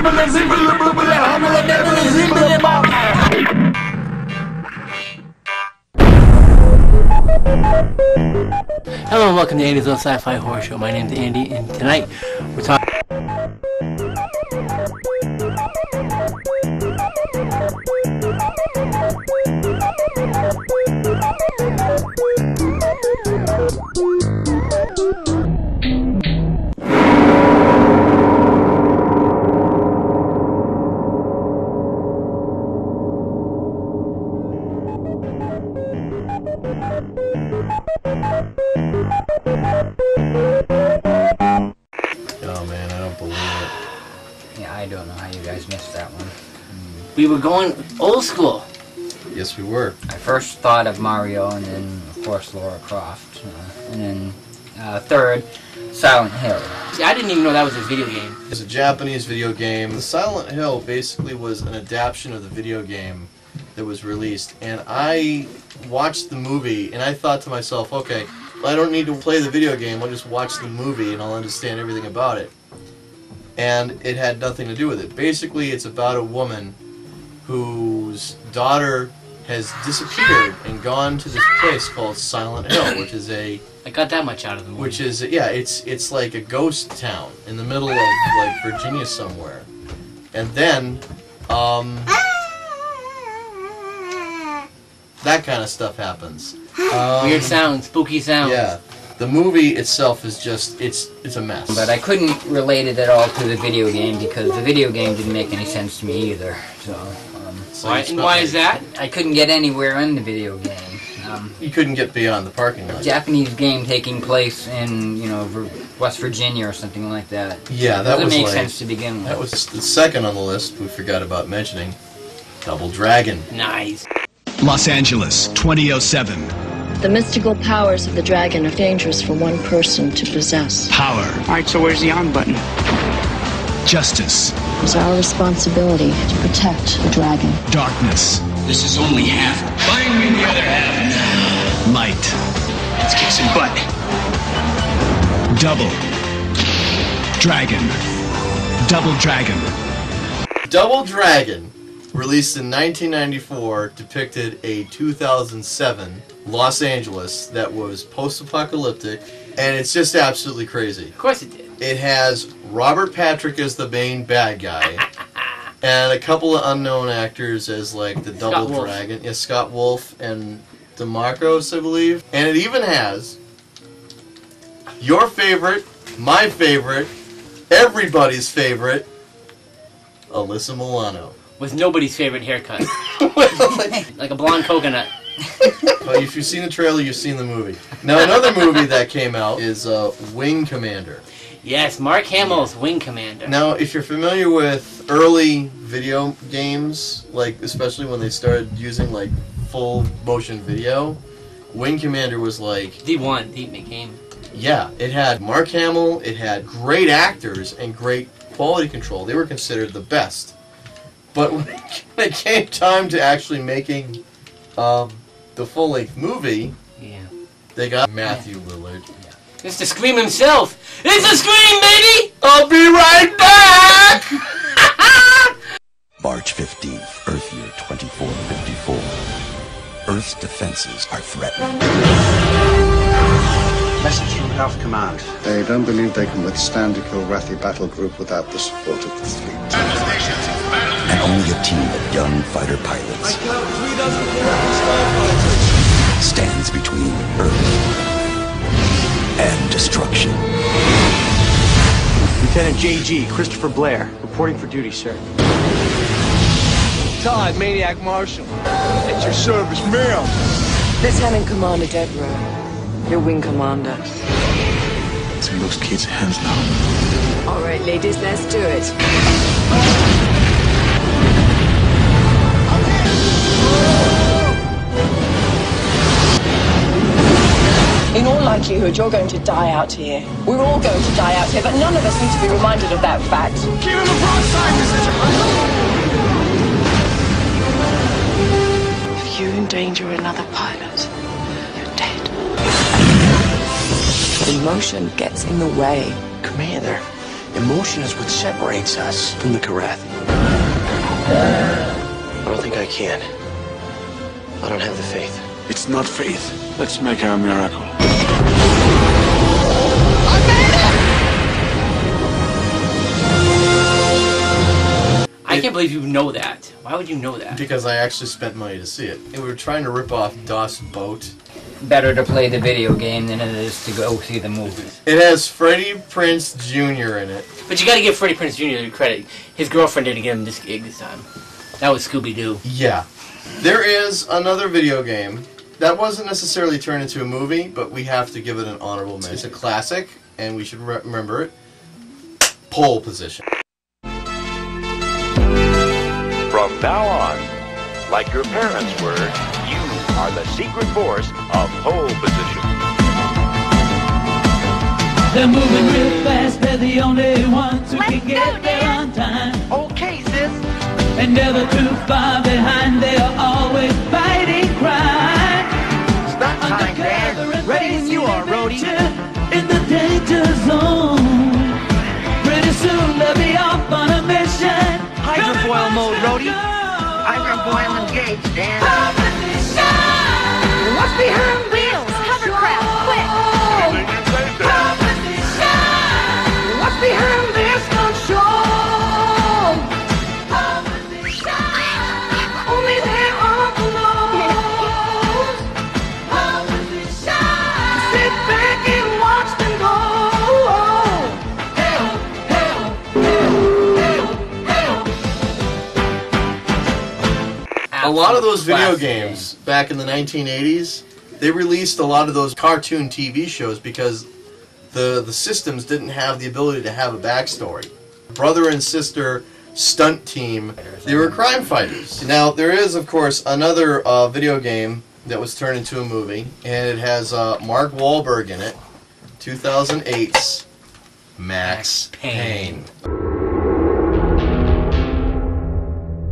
Hello and welcome to Andy's Little Sci-Fi Horror Show. My name's Andy, and tonight we're talking. Oh man, I don't believe it. Yeah, I don't know how you guys missed that one. We were going old school. Yes, we were. I first thought of Mario, and then, of course, Lara Croft. And then, third, Silent Hill. See, I didn't even know that was a video game. It's a Japanese video game. The Silent Hill basically was an adaptation of the video game that was released. And I watched the movie, and I thought to myself, okay, I don't need to play the video game, I'll just watch the movie and I'll understand everything about it. And it had nothing to do with it. Basically, it's about a woman whose daughter has disappeared and gone to this place called Silent Hill, which is a... I got that much out of the movie. Which is, yeah, it's like a ghost town in the middle of, like, Virginia somewhere. And then, that kind of stuff happens. Weird sounds, spooky sounds. Yeah. The movie itself is just, it's a mess. But I couldn't relate it at all to the video game because the video game didn't make any sense to me either. So, why is that? I couldn't get anywhere in the video game. You couldn't get beyond the parking lot. Japanese game taking place in, you know, West Virginia or something like that. Yeah, that doesn't was make sense to begin with. That was the second on the list we forgot about mentioning. Double Dragon. Nice. Los Angeles, 2007. The mystical powers of the dragon are dangerous for one person to possess. Power. Alright, so where's the on button? Justice. It's our responsibility to protect the dragon. Darkness. This is only half. Find me the other half now. Light. Let's kick some butt. Double. Dragon. Double Dragon. Double Dragon, released in 1994, depicted a 2007 Los Angeles that was post-apocalyptic, and it's just absolutely crazy. Of course it did. It has Robert Patrick as the main bad guy, and a couple of unknown actors as, like, the Double Dragon. Yeah, Scott Wolf and DeMarcos, I believe. And it even has your favorite, my favorite, everybody's favorite, Alyssa Milano. With nobody's favorite haircut. Like a blonde coconut. Well, if you've seen the trailer, you've seen the movie. Now, another movie that came out is Wing Commander. Yes, Mark Hamill's Wing Commander. Now, if you're familiar with early video games, like especially when they started using like full motion video, Wing Commander was like the game. Yeah, it had Mark Hamill, it had great actors and great quality control. They were considered the best. But when it came time to actually making the full-length movie, yeah, they got Matthew Lillard. Yeah. It's the Scream himself. It's the Scream, baby! I'll be right back! March 15th, Earth year 2454. Earth's defenses are threatened. Message from Health Command. They don't believe they can withstand a Kilrathi battle group without the support of the fleet. And only a team of young fighter pilots stands between Earth and destruction. Lieutenant J.G. Christopher Blair, reporting for duty, sir. Todd, Maniac Marshal. It's your service, mail. Lieutenant Commander Deborah, your wing commander. Take those kids' hands now. All right, ladies, let's do it. In all likelihood, you're going to die out here. We're all going to die out here, but none of us need to be reminded of that fact. Keep him broadside, Mr. If you endanger another pilot, you're dead. Emotion gets in the way. Commander, Emotion is what separates us from the Karathi. I don't think I can. I don't have the faith. It's not faith. Let's make our miracle. I can't believe you know that. Why would you know that? Because I actually spent money to see it. And we were trying to rip off Das Boat. Better to play the video game than it is to go see the movie. It has Freddie Prinze Jr. in it. But you gotta give Freddie Prinze Jr. credit. His girlfriend didn't give him this gig this time. That was Scooby-Doo. Yeah. There is another video game that wasn't necessarily turned into a movie, but we have to give it an honorable mention. It's a classic, and we should remember it. Pole Position. From now on, like your parents were, you are the secret force of Pole Position. They're moving real fast, they're the only ones who can get there on time. Okay, sis. And never too far behind, they are always fighting crime. Stop time, Dan. Ready when you are, Rhodey. In the danger zone. Pretty soon they'll be off on a mission. Hydrofoil mode, Rhodey. Hydrofoil engaged, Dan. What's behind wheels? Hovercraft, quick! What's behind this control? Only there are below. Sit back and watch them go. A lot of those video games back in the 1980s, they released a lot of those cartoon TV shows because the systems didn't have the ability to have a backstory. Brother and sister stunt team, they were crime fighters. Now, there is, of course, another video game that was turned into a movie, and it has Mark Wahlberg in it, 2008's Max Payne.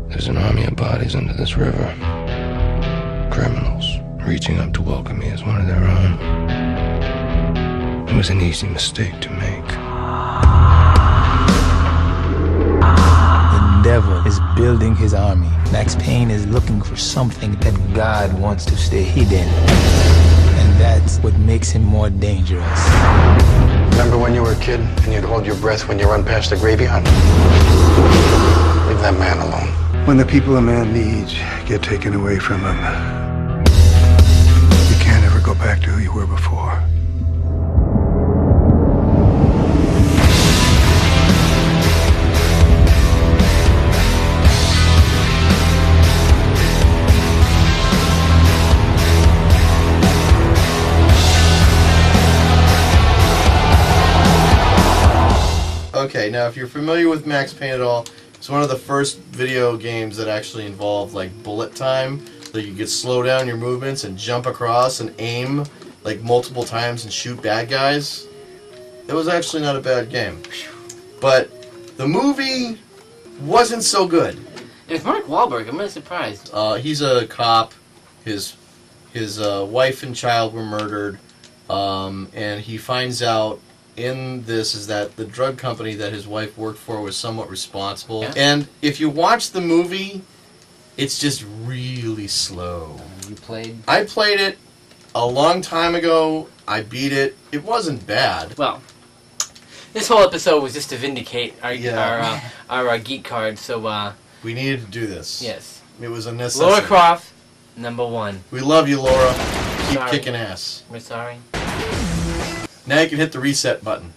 There's an army of bodies under this river. Criminals reaching up to welcome me as one of their own. It was an easy mistake to make. The devil is building his army. Max Payne is looking for something that God wants to stay hidden. And that's what makes him more dangerous. Remember when you were a kid and you'd hold your breath when you run past a graveyard? Leave that man alone. When the people a man needs get taken away from him, you can't ever go back to who you were before. Okay, now if you're familiar with Max Payne at all, it's one of the first video games that actually involved like bullet time, so you could slow down your movements and jump across and aim like multiple times and shoot bad guys. It was actually not a bad game, but the movie wasn't so good. It's Mark Wahlberg. I'm really surprised. He's a cop. His wife and child were murdered, and he finds out in this is that the drug company that his wife worked for was somewhat responsible. Yeah. And if you watch the movie, it's just really slow. You played? I played it a long time ago. I beat it. It wasn't bad. Well, this whole episode was just to vindicate our geek card. So we needed to do this. Yes. It was a necessity. Laura Croft, #1. We love you, Laura. Keep kicking ass. We're sorry. Now you can hit the reset button.